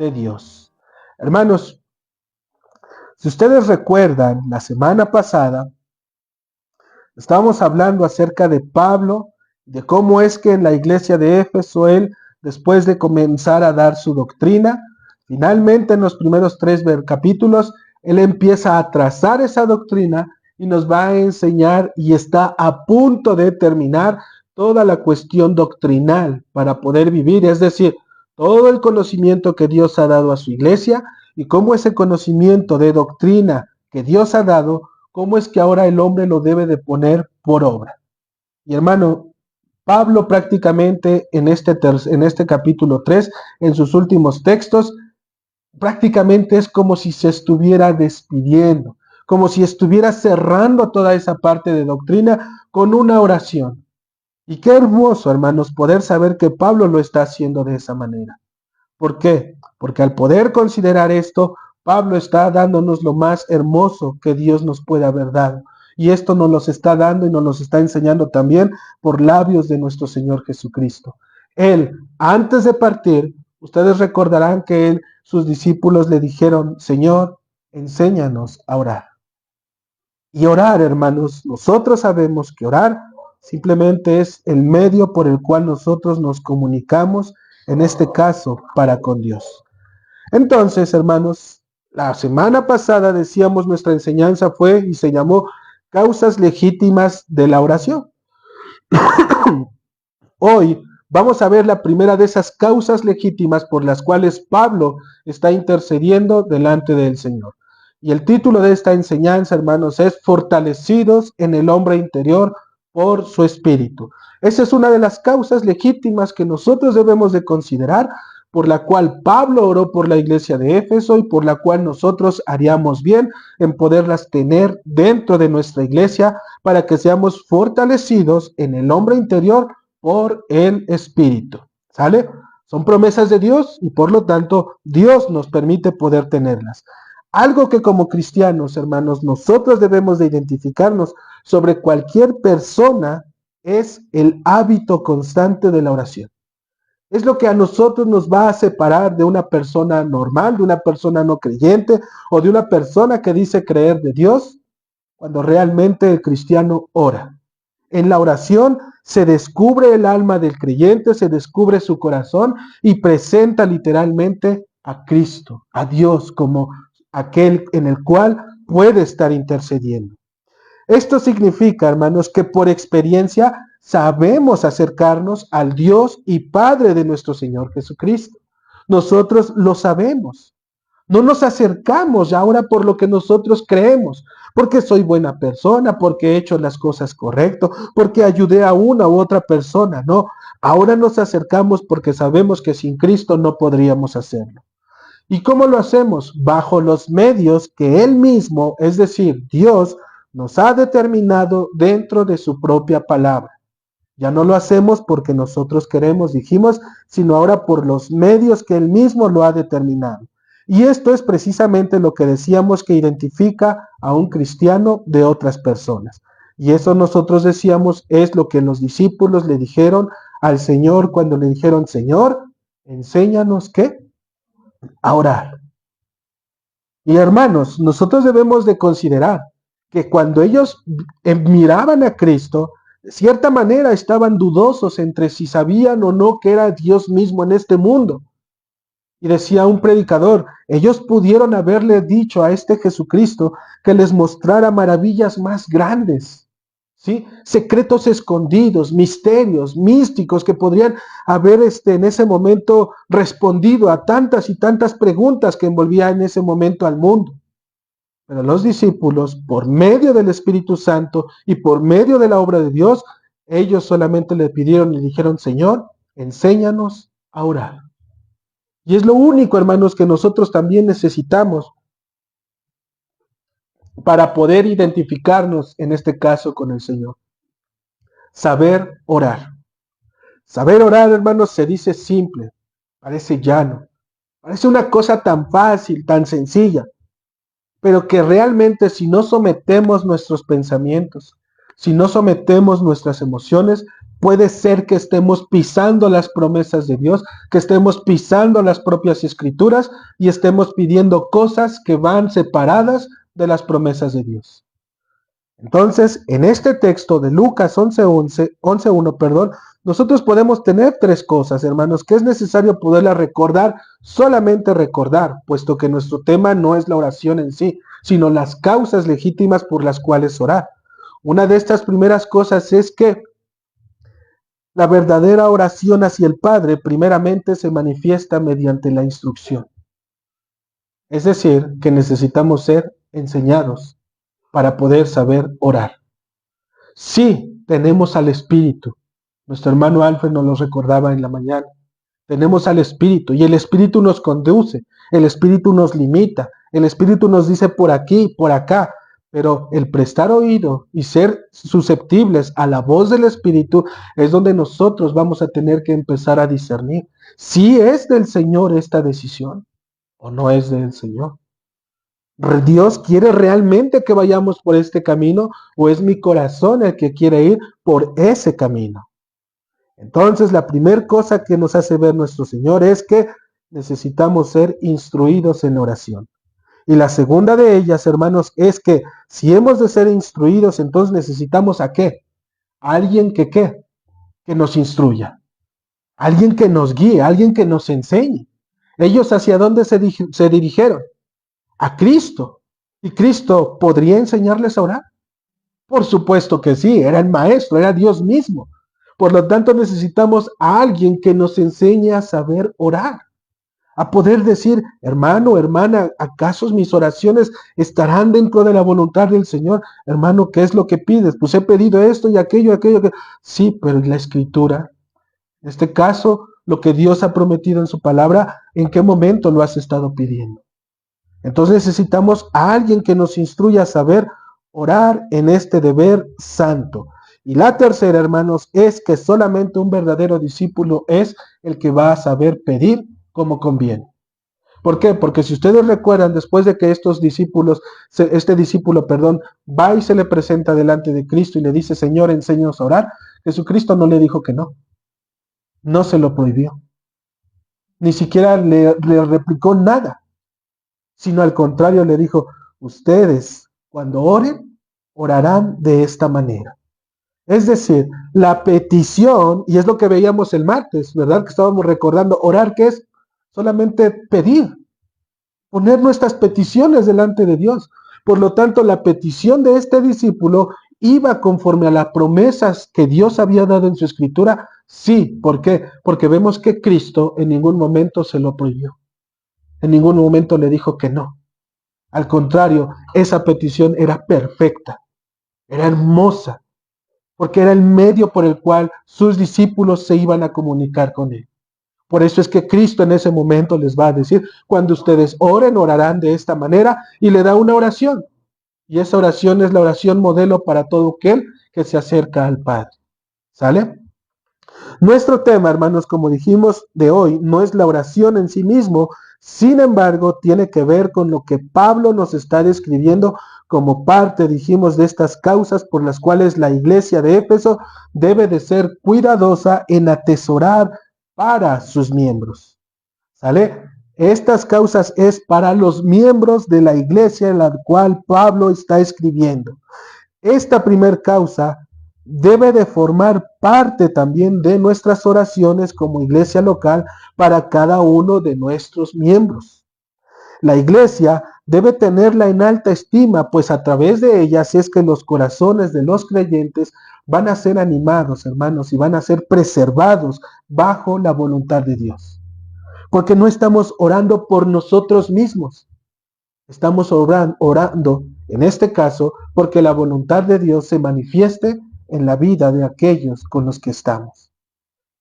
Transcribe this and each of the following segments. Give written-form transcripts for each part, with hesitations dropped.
de Dios. Hermanos, si ustedes recuerdan, la semana pasada estábamos hablando acerca de Pablo, de cómo es que en la iglesia de Éfeso él, después de comenzar a dar su doctrina, finalmente en los primeros 3 capítulos, él empieza a trazar esa doctrina y nos va a enseñar y está a punto de terminar toda la cuestión doctrinal para poder vivir, es decir, todo el conocimiento que Dios ha dado a su iglesia y cómo ese conocimiento de doctrina que Dios ha dado, cómo es que ahora el hombre lo debe de poner por obra. Y hermano, Pablo prácticamente en este capítulo 3, en sus últimos textos, prácticamente es como si se estuviera despidiendo, como si estuviera cerrando toda esa parte de doctrina con una oración. Y qué hermoso, hermanos, poder saber que Pablo lo está haciendo de esa manera. ¿Por qué? Porque al poder considerar esto, Pablo está dándonos lo más hermoso que Dios nos puede haber dado. Y esto nos lo está dando y nos lo está enseñando también por labios de nuestro Señor Jesucristo. Él, antes de partir, ustedes recordarán que sus discípulos le dijeron, Señor, enséñanos a orar. Y orar, hermanos, nosotros sabemos que orar simplemente es el medio por el cual nosotros nos comunicamos, en este caso, para con Dios. Entonces, hermanos, la semana pasada decíamos nuestra enseñanza fue y se llamó causas legítimas de la oración. Hoy vamos a ver la primera de esas causas legítimas por las cuales Pablo está intercediendo delante del Señor. Y el título de esta enseñanza, hermanos, es Fortalecidos en el hombre interior por su espíritu. Esa es una de las causas legítimas que nosotros debemos de considerar, por la cual Pablo oró por la iglesia de Éfeso y por la cual nosotros haríamos bien en poderlas tener dentro de nuestra iglesia para que seamos fortalecidos en el hombre interior por el Espíritu. ¿Sale? Son promesas de Dios y por lo tanto Dios nos permite poder tenerlas. Algo que como cristianos, hermanos, nosotros debemos de identificarnos sobre cualquier persona es el hábito constante de la oración. Es lo que a nosotros nos va a separar de una persona normal, de una persona no creyente o de una persona que dice creer de Dios, cuando realmente el cristiano ora. En la oración se descubre el alma del creyente, se descubre su corazón y presenta literalmente a Cristo, a Dios, como aquel en el cual puede estar intercediendo. Esto significa, hermanos, que por experiencia sabemos acercarnos al Dios y Padre de nuestro Señor Jesucristo. Nosotros lo sabemos. No nos acercamos ahora por lo que nosotros creemos, porque soy buena persona, porque he hecho las cosas correctas, porque ayudé a una u otra persona. No, ahora nos acercamos porque sabemos que sin Cristo no podríamos hacerlo. ¿Y cómo lo hacemos? Bajo los medios que Él mismo, es decir, Dios, nos ha determinado dentro de su propia palabra. Ya no lo hacemos porque nosotros queremos, dijimos, sino ahora por los medios que Él mismo lo ha determinado. Y esto es precisamente lo que decíamos que identifica a un cristiano de otras personas. Y eso nosotros decíamos es lo que los discípulos le dijeron al Señor cuando le dijeron, Señor, enséñanos ¿qué? A orar. Y hermanos, nosotros debemos de considerar que cuando ellos miraban a Cristo, de cierta manera estaban dudosos entre si sabían o no que era Dios mismo en este mundo. Y decía un predicador, ellos pudieron haberle dicho a este Jesucristo que les mostrara maravillas más grandes, ¿sí? Secretos escondidos, misterios, místicos que podrían haber en ese momento respondido a tantas y tantas preguntas que envolvía en ese momento al mundo. Pero los discípulos, por medio del Espíritu Santo y por medio de la obra de Dios, ellos solamente le pidieron y dijeron, Señor, enséñanos a orar. Y es lo único, hermanos, que nosotros también necesitamos para poder identificarnos, en este caso, con el Señor. Saber orar. Saber orar, hermanos, se dice simple, parece llano, parece una cosa tan fácil, tan sencilla, pero que realmente si no sometemos nuestros pensamientos, si no sometemos nuestras emociones, puede ser que estemos pisando las promesas de Dios, que estemos pisando las propias escrituras y estemos pidiendo cosas que van separadas de las promesas de Dios. Entonces, en este texto de Lucas 11:1, perdón, nosotros podemos tener tres cosas, hermanos, que es necesario poderlas recordar, solamente recordar, puesto que nuestro tema no es la oración en sí, sino las causas legítimas por las cuales orar. Una de estas primeras cosas es que la verdadera oración hacia el Padre primeramente se manifiesta mediante la instrucción. Es decir, que necesitamos ser enseñados para poder saber orar. Sí, tenemos al Espíritu. Nuestro hermano Alfred nos lo recordaba en la mañana. Tenemos al Espíritu y el Espíritu nos conduce, el Espíritu nos limita, el Espíritu nos dice por aquí, por acá, pero el prestar oído y ser susceptibles a la voz del Espíritu es donde nosotros vamos a tener que empezar a discernir si es del Señor esta decisión o no es del Señor. ¿Dios quiere realmente que vayamos por este camino o es mi corazón el que quiere ir por ese camino? Entonces, la primera cosa que nos hace ver nuestro Señor es que necesitamos ser instruidos en oración. Y la segunda de ellas, hermanos, es que si hemos de ser instruidos, entonces necesitamos ¿a qué? Alguien que ¿qué? Que nos instruya. Alguien que nos guíe, alguien que nos enseñe. Ellos ¿hacia dónde se dirigieron? A Cristo. ¿Y Cristo podría enseñarles a orar? Por supuesto que sí, era el maestro, era Dios mismo. Por lo tanto, necesitamos a alguien que nos enseñe a saber orar, a poder decir, hermano, hermana, ¿acaso mis oraciones estarán dentro de la voluntad del Señor? Hermano, ¿qué es lo que pides? Pues he pedido esto y aquello. Sí, pero en la Escritura, en este caso, lo que Dios ha prometido en su palabra, ¿en qué momento lo has estado pidiendo? Entonces necesitamos a alguien que nos instruya a saber orar en este deber santo. Y la tercera, hermanos, es que solamente un verdadero discípulo es el que va a saber pedir como conviene. ¿Por qué? Porque si ustedes recuerdan, después de que este discípulo, va y se le presenta delante de Cristo y le dice, Señor, enséñanos a orar, Jesucristo no le dijo que no, no se lo prohibió, ni siquiera le replicó nada, sino al contrario le dijo, ustedes cuando oren, orarán de esta manera. Es decir, la petición, y es lo que veíamos el martes, ¿verdad? Que estábamos recordando, orar, ¿qué es? Solamente pedir, poner nuestras peticiones delante de Dios. Por lo tanto, la petición de este discípulo iba conforme a las promesas que Dios había dado en su escritura. Sí, ¿por qué? Porque vemos que Cristo en ningún momento se lo prohibió. En ningún momento le dijo que no. Al contrario, esa petición era perfecta, era hermosa, porque era el medio por el cual sus discípulos se iban a comunicar con él. Por eso es que Cristo en ese momento les va a decir, cuando ustedes oren, orarán de esta manera, y le da una oración. Y esa oración es la oración modelo para todo aquel que se acerca al Padre. ¿Sale? Nuestro tema, hermanos, como dijimos, de hoy no es la oración en sí mismo, sin embargo, tiene que ver con lo que Pablo nos está describiendo como parte, dijimos, de estas causas por las cuales la iglesia de Éfeso debe de ser cuidadosa en atesorar para sus miembros. ¿Sale? Estas causas es para los miembros de la iglesia en la cual Pablo está escribiendo. Esta primer causa debe de formar parte también de nuestras oraciones como iglesia local para cada uno de nuestros miembros. La iglesia debe tenerla en alta estima, pues a través de ella es que los corazones de los creyentes van a ser animados, hermanos, y van a ser preservados bajo la voluntad de Dios. Porque no estamos orando por nosotros mismos. Estamos orando, en este caso, porque la voluntad de Dios se manifieste en la vida de aquellos con los que estamos.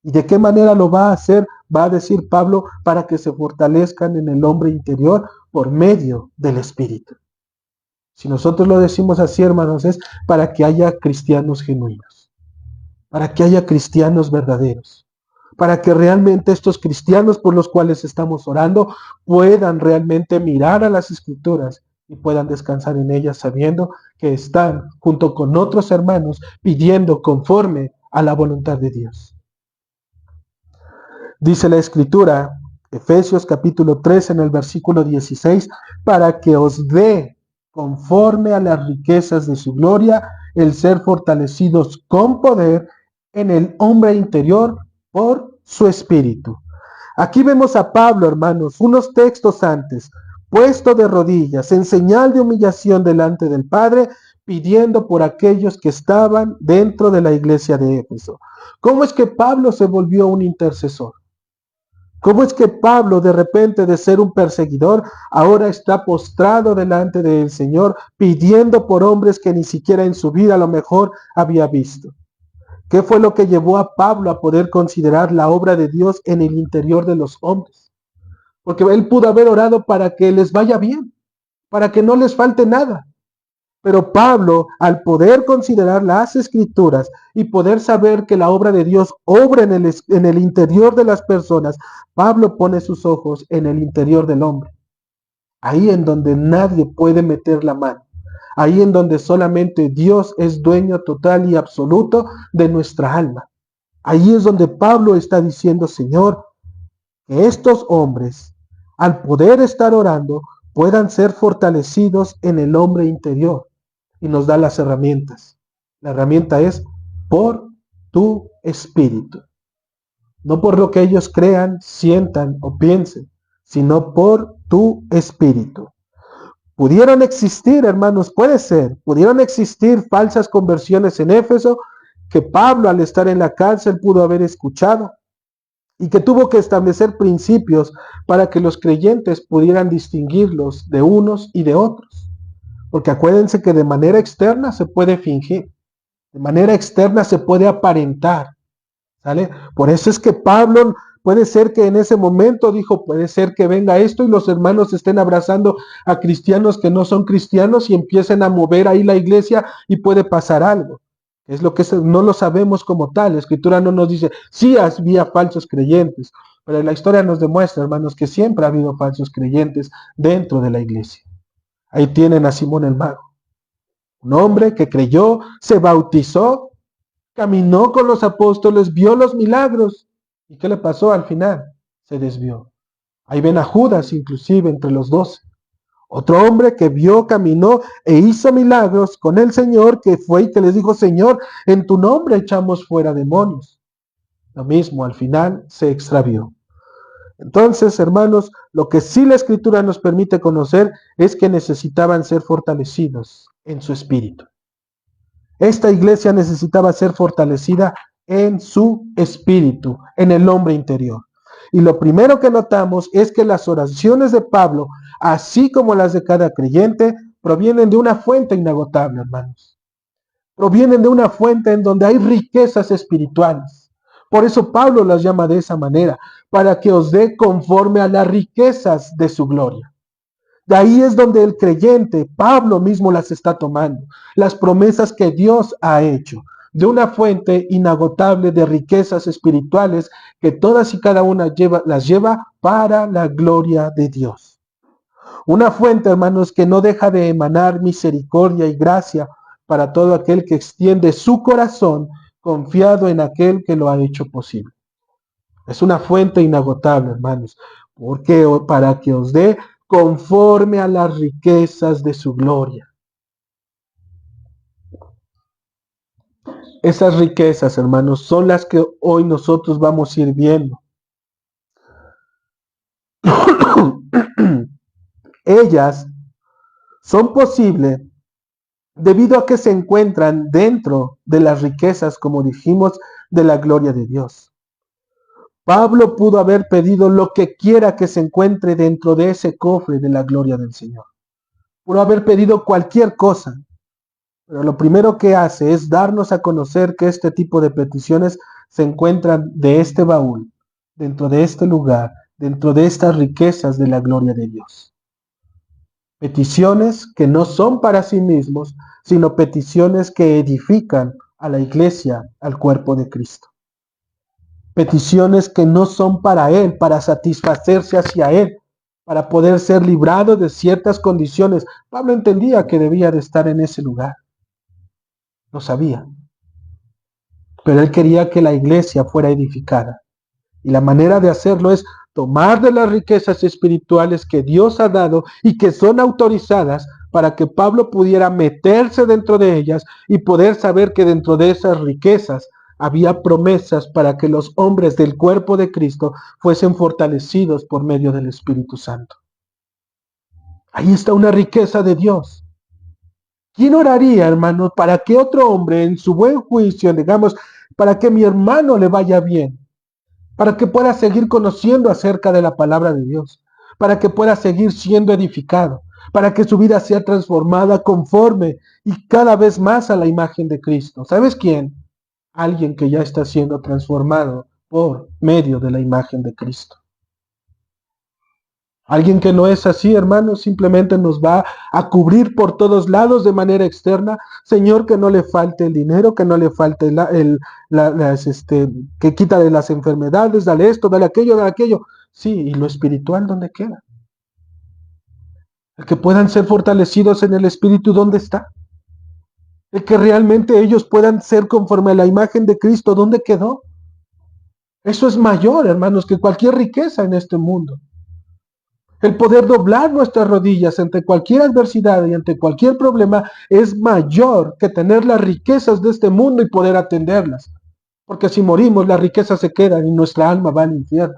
¿Y de qué manera lo va a hacer? Va a decir Pablo, para que se fortalezcan en el hombre interior por medio del Espíritu. Si nosotros lo decimos así, hermanos, es para que haya cristianos genuinos, para que haya cristianos verdaderos, para que realmente estos cristianos por los cuales estamos orando puedan realmente mirar a las Escrituras y puedan descansar en ellas sabiendo que están junto con otros hermanos pidiendo conforme a la voluntad de Dios. Dice la Escritura, Efesios capítulo 3 en el versículo 16, para que os dé conforme a las riquezas de su gloria el ser fortalecidos con poder en el hombre interior por su espíritu. Aquí vemos a Pablo, hermanos, unos textos antes, puesto de rodillas, en señal de humillación delante del Padre, pidiendo por aquellos que estaban dentro de la iglesia de Éfeso. ¿Cómo es que Pablo se volvió un intercesor? ¿Cómo es que Pablo, de repente de ser un perseguidor, ahora está postrado delante del Señor, pidiendo por hombres que ni siquiera en su vida a lo mejor había visto? ¿Qué fue lo que llevó a Pablo a poder considerar la obra de Dios en el interior de los hombres? Porque él pudo haber orado para que les vaya bien, para que no les falte nada. Pero Pablo, al poder considerar las Escrituras y poder saber que la obra de Dios obra en el interior de las personas, Pablo pone sus ojos en el interior del hombre. Ahí en donde nadie puede meter la mano. Ahí en donde solamente Dios es dueño total y absoluto de nuestra alma. Ahí es donde Pablo está diciendo, Señor, que estos hombres, al poder estar orando, puedan ser fortalecidos en el hombre interior. Y nos da las herramientas. La herramienta es por tu espíritu. No por lo que ellos crean, sientan o piensen, sino por tu espíritu. Pudieron existir, hermanos, puede ser, pudieron existir falsas conversiones en Éfeso que Pablo al estar en la cárcel pudo haber escuchado y que tuvo que establecer principios para que los creyentes pudieran distinguirlos de unos y de otros. Porque acuérdense que de manera externa se puede fingir, de manera externa se puede aparentar, ¿sale? Por eso es que Pablo puede ser que en ese momento dijo, puede ser que venga esto y los hermanos estén abrazando a cristianos que no son cristianos y empiecen a mover ahí la iglesia y puede pasar algo. Es lo que no lo sabemos como tal. La Escritura no nos dice, sí había falsos creyentes, pero la historia nos demuestra, hermanos, que siempre ha habido falsos creyentes dentro de la iglesia. Ahí tienen a Simón el Mago, un hombre que creyó, se bautizó, caminó con los apóstoles, vio los milagros. ¿Y qué le pasó al final? Se desvió. Ahí ven a Judas inclusive entre los 12. Otro hombre que vio, caminó e hizo milagros con el Señor, que fue y que les dijo, Señor, en tu nombre echamos fuera demonios. Lo mismo, al final se extravió. Entonces, hermanos, lo que sí la Escritura nos permite conocer es que necesitaban ser fortalecidos en su espíritu. Esta iglesia necesitaba ser fortalecida en su espíritu, en el hombre interior. Y lo primero que notamos es que las oraciones de Pablo, así como las de cada creyente, provienen de una fuente inagotable, hermanos. Provienen de una fuente en donde hay riquezas espirituales. Por eso Pablo las llama de esa manera, para que os dé conforme a las riquezas de su gloria. De ahí es donde el creyente, Pablo mismo las está tomando, las promesas que Dios ha hecho, de una fuente inagotable de riquezas espirituales que todas y cada una las lleva para la gloria de Dios. Una fuente, hermanos, que no deja de emanar misericordia y gracia para todo aquel que extiende su corazón confiado en aquel que lo ha hecho posible. Es una fuente inagotable, hermanos, porque para que os dé conforme a las riquezas de su gloria. Esas riquezas, hermanos, son las que hoy nosotros vamos a ir viendo. Ellas son posibles debido a que se encuentran dentro de las riquezas, como dijimos, de la gloria de Dios. Pablo pudo haber pedido lo que quiera que se encuentre dentro de ese cofre de la gloria del Señor. Pudo haber pedido cualquier cosa, pero lo primero que hace es darnos a conocer que este tipo de peticiones se encuentran de este baúl, dentro de este lugar, dentro de estas riquezas de la gloria de Dios. Peticiones que no son para sí mismos, sino peticiones que edifican a la iglesia, al cuerpo de Cristo. Peticiones que no son para Él, para satisfacerse hacia Él, para poder ser librado de ciertas condiciones. Pablo entendía que debía de estar en ese lugar. Lo sabía. pero él quería que la iglesia fuera edificada. Y la manera de hacerlo es tomar de las riquezas espirituales que Dios ha dado y que son autorizadas para que Pablo pudiera meterse dentro de ellas y poder saber que dentro de esas riquezas había promesas para que los hombres del cuerpo de Cristo fuesen fortalecidos por medio del Espíritu Santo. Ahí está una riqueza de Dios. ¿Quién oraría, hermanos, para que otro hombre en su buen juicio, digamos, para que mi hermano le vaya bien? Para que pueda seguir conociendo acerca de la palabra de Dios, para que pueda seguir siendo edificado, para que su vida sea transformada conforme y cada vez más a la imagen de Cristo. ¿Sabes quién? Alguien que ya está siendo transformado por medio de la imagen de Cristo. Alguien que no es así, hermanos, simplemente nos va a cubrir por todos lados de manera externa. Señor, que no le falte el dinero, que no le falte que quita de las enfermedades, dale esto, dale aquello, dale aquello. Sí, ¿y lo espiritual dónde queda? El que puedan ser fortalecidos en el espíritu, ¿dónde está? El que realmente ellos puedan ser conforme a la imagen de Cristo, ¿dónde quedó? Eso es mayor, hermanos, que cualquier riqueza en este mundo. El poder doblar nuestras rodillas ante cualquier adversidad y ante cualquier problema es mayor que tener las riquezas de este mundo y poder atenderlas. Porque si morimos, las riquezas se quedan y nuestra alma va al infierno.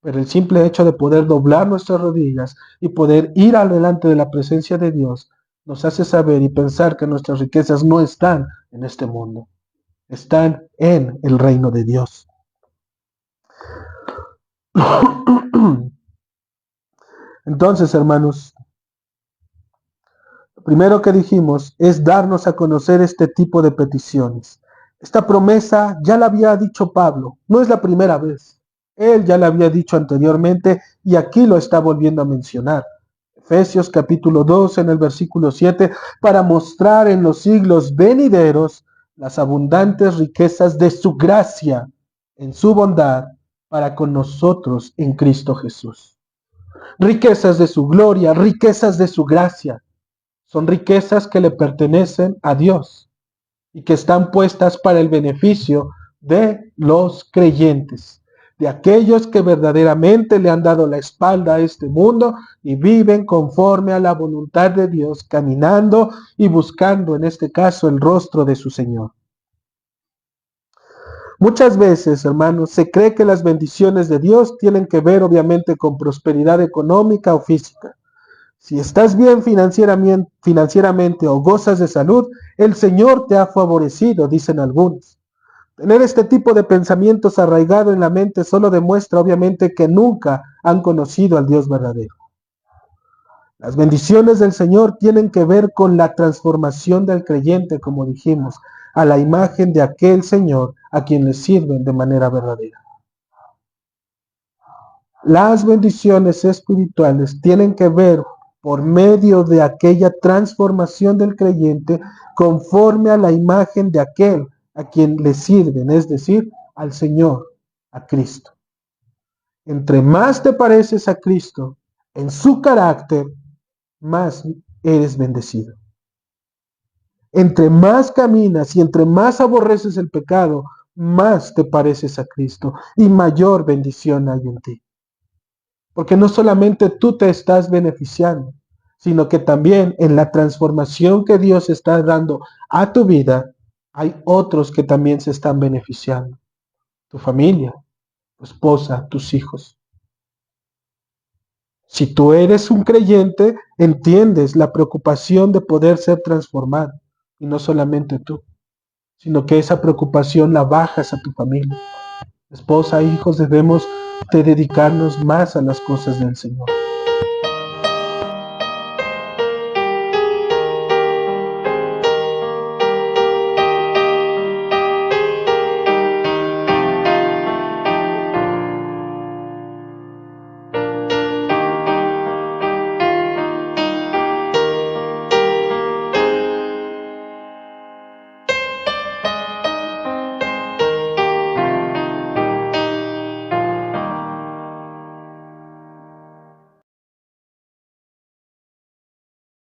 Pero el simple hecho de poder doblar nuestras rodillas y poder ir adelante de la presencia de Dios nos hace saber y pensar que nuestras riquezas no están en este mundo, están en el reino de Dios. Entonces, hermanos, lo primero que dijimos es darnos a conocer este tipo de peticiones. Esta promesa ya la había dicho Pablo, no es la primera vez. Él ya la había dicho anteriormente y aquí lo está volviendo a mencionar. Efesios capítulo 2 en el versículo 7, para mostrar en los siglos venideros las abundantes riquezas de su gracia en su bondad para con nosotros en Cristo Jesús. Riquezas de su gloria, riquezas de su gracia. Son riquezas que le pertenecen a Dios y que están puestas para el beneficio de los creyentes, de aquellos que verdaderamente le han dado la espalda a este mundo y viven conforme a la voluntad de Dios, caminando y buscando en este caso el rostro de su Señor. Muchas veces, hermanos, se cree que las bendiciones de Dios tienen que ver obviamente con prosperidad económica o física. Si estás bien financieramente o gozas de salud, el Señor te ha favorecido, dicen algunos. Tener este tipo de pensamientos arraigados en la mente solo demuestra obviamente que nunca han conocido al Dios verdadero. Las bendiciones del Señor tienen que ver con la transformación del creyente, como dijimos, a la imagen de aquel Señor a quien le sirven de manera verdadera. Las bendiciones espirituales tienen que ver por medio de aquella transformación del creyente conforme a la imagen de aquel a quien le sirven, es decir, al Señor, a Cristo. Entre más te pareces a Cristo en su carácter, más eres bendecido. Entre más caminas y entre más aborreces el pecado, más te pareces a Cristo y mayor bendición hay en ti. Porque no solamente tú te estás beneficiando, sino que también en la transformación que Dios está dando a tu vida, hay otros que también se están beneficiando. Tu familia, tu esposa, tus hijos. Si tú eres un creyente, entiendes la preocupación de poder ser transformado. Y no solamente tú, sino que esa preocupación la bajas a tu familia. Esposa, hijos, debemos de dedicarnos más a las cosas del Señor.